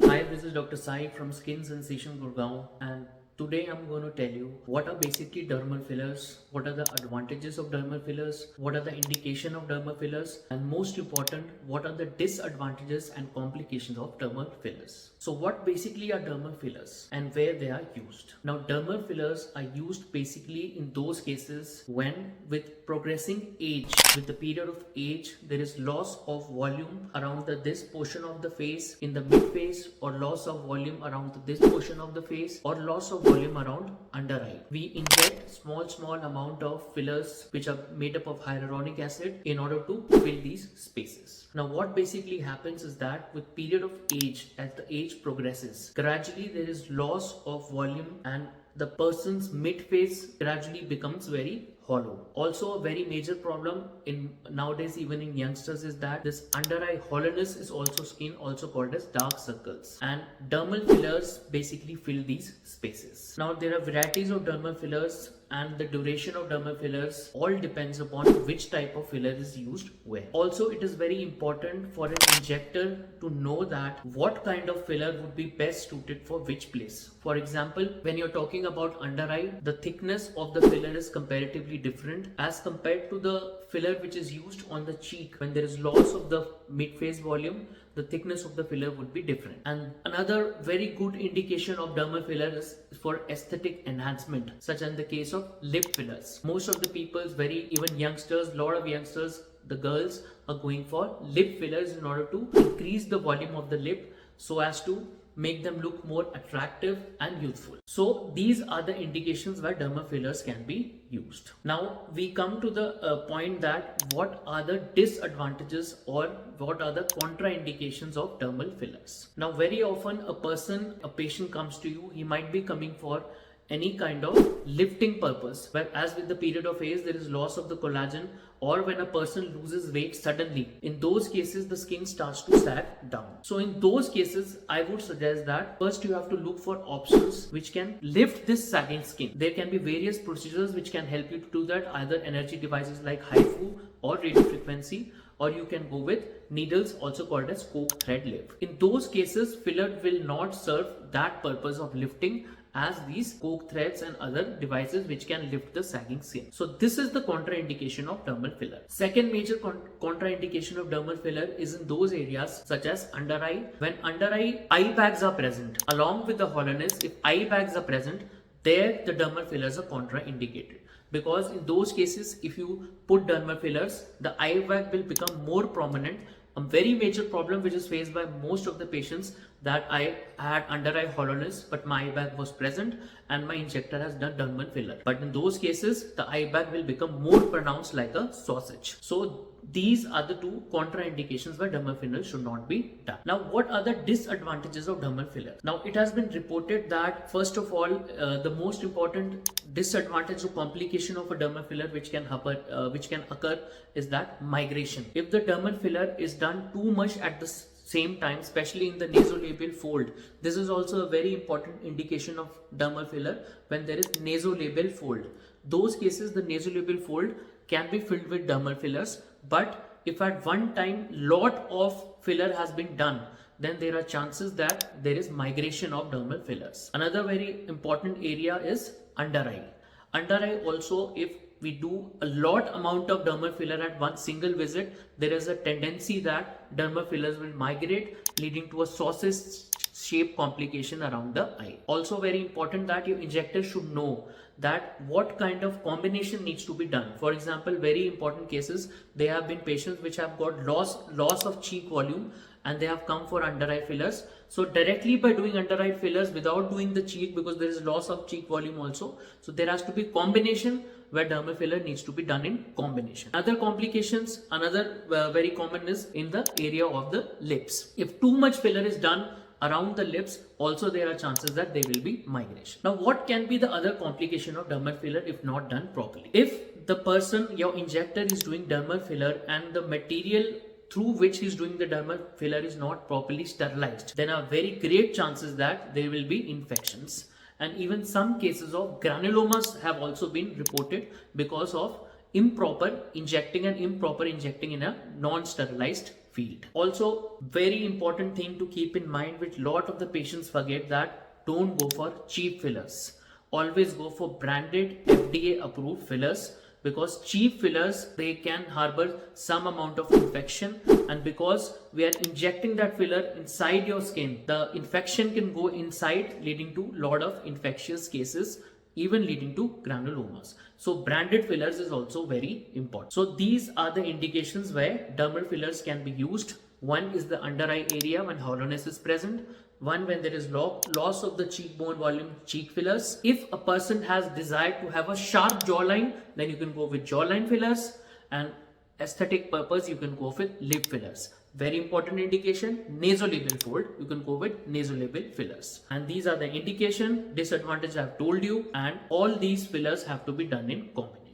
Hi, this is Dr. Sai from Skin Sensation Gurgaon, and today I'm going to tell you what are basically dermal fillers, what are the advantages of dermal fillers, what are the indication of dermal fillers, and most important, what are the disadvantages and complications of dermal fillers. So what basically are dermal fillers and where they are used? Now, dermal fillers are used basically in those cases when with progressing age, with the period of age, there is loss of volume around this portion of the face in the mid face, or loss of volume around this portion of the face, or loss of volume around under eye. We inject small amount of fillers which are made up of hyaluronic acid in order to fill these spaces. Now what basically happens is that with period of age, as the age progresses, gradually there is loss of volume and the person's mid face gradually becomes very hollow. Also, a very major problem in nowadays, even in youngsters, is that this under eye hollowness is also seen, also called as dark circles. And dermal fillers basically fill these spaces. Now, there are varieties of dermal fillers, and the duration of dermal fillers all depends upon which type of filler is used where. Also, it is very important for an injector to know that what kind of filler would be best suited for which place. For example, when you're talking about under eye, the thickness of the filler is comparatively different as compared to the filler which is used on the cheek. When there is loss of the mid face volume, the thickness of the filler would be different. And another very good indication of dermal filler is for aesthetic enhancement, such as in the case of lip fillers. Most of the people, even youngsters, lot of youngsters, the girls are going for lip fillers in order to increase the volume of the lip so as to make them look more attractive and youthful. So these are the indications where dermal fillers can be used. Now we come to the point that what are the disadvantages or what are the contraindications of dermal fillers. Now very often a patient comes to you, he might be coming for any kind of lifting purpose, where as with the period of age there is loss of the collagen, or when a person loses weight suddenly, in those cases the skin starts to sag down. So in those cases I would suggest that first you have to look for options which can lift this sagging skin. There can be various procedures which can help you to do that, either energy devices like HIFU or radio frequency, or you can go with needles, also called as coke thread lift. In those cases filler will not serve that purpose of lifting as these coke threads and other devices which can lift the sagging skin. So this is the contraindication of dermal filler. Second major contraindication of dermal filler is in those areas such as under eye. When under eye bags are present along with the hollowness, if eye bags are present, there the dermal fillers are contraindicated. Because in those cases, if you put dermal fillers, the eye bag will become more prominent. A very major problem which is faced by most of the patients, that I had under eye hollowness but my eye bag was present and my injector has done dermal filler. But in those cases, the eye bag will become more pronounced like a sausage. So these are the two contraindications where dermal filler should not be done. Now, what are the disadvantages of dermal filler? Now, it has been reported that first of all, the most important disadvantage or complication of a dermal filler which can occur is that migration. If the dermal filler is done too much at the same time, especially in the nasolabial fold, this is also a very important indication of dermal filler. When there is nasolabial fold, those cases the nasolabial fold can be filled with dermal fillers, but if at one time lot of filler has been done, then there are chances that there is migration of dermal fillers. Another very important area is under eye. Under eye also, if we do a lot amount of dermal filler at one single visit, there is a tendency that dermal fillers will migrate, leading to a sausage shape complication around the eye. Also very important that your injector should know that what kind of combination needs to be done. For example, very important cases, there have been patients which have got loss of cheek volume and they have come for under eye fillers. So directly by doing under eye fillers without doing the cheek, because there is loss of cheek volume also, so there has to be combination where dermal filler needs to be done in combination. Other complications, very common is in the area of the lips. If too much filler is done around the lips, also there are chances that there will be migration. Now, what can be the other complication of dermal filler if not done properly? If the person, your injector, is doing dermal filler and the material through which he is doing the dermal filler is not properly sterilized, then are very great chances that there will be infections. And even some cases of granulomas have also been reported because of improper injecting in a non-sterilized field. Also, very important thing to keep in mind, which lot of the patients forget, that don't go for cheap fillers. Always go for branded FDA approved fillers, because cheap fillers, they can harbor some amount of infection, and because we are injecting that filler inside your skin, the infection can go inside, leading to lot of infectious cases, even leading to granulomas. So branded fillers is also very important. So these are the indications where dermal fillers can be used. One is the under eye area when hollowness is present. One, when there is loss of the cheekbone volume, cheek fillers. If a person has desire to have a sharp jawline, then you can go with jawline fillers, and aesthetic purpose you can go with lip fillers. Very important indication, nasolabial fold, you can go with nasolabial fillers. And these are the indication, disadvantage I have told you, and all these fillers have to be done in combination.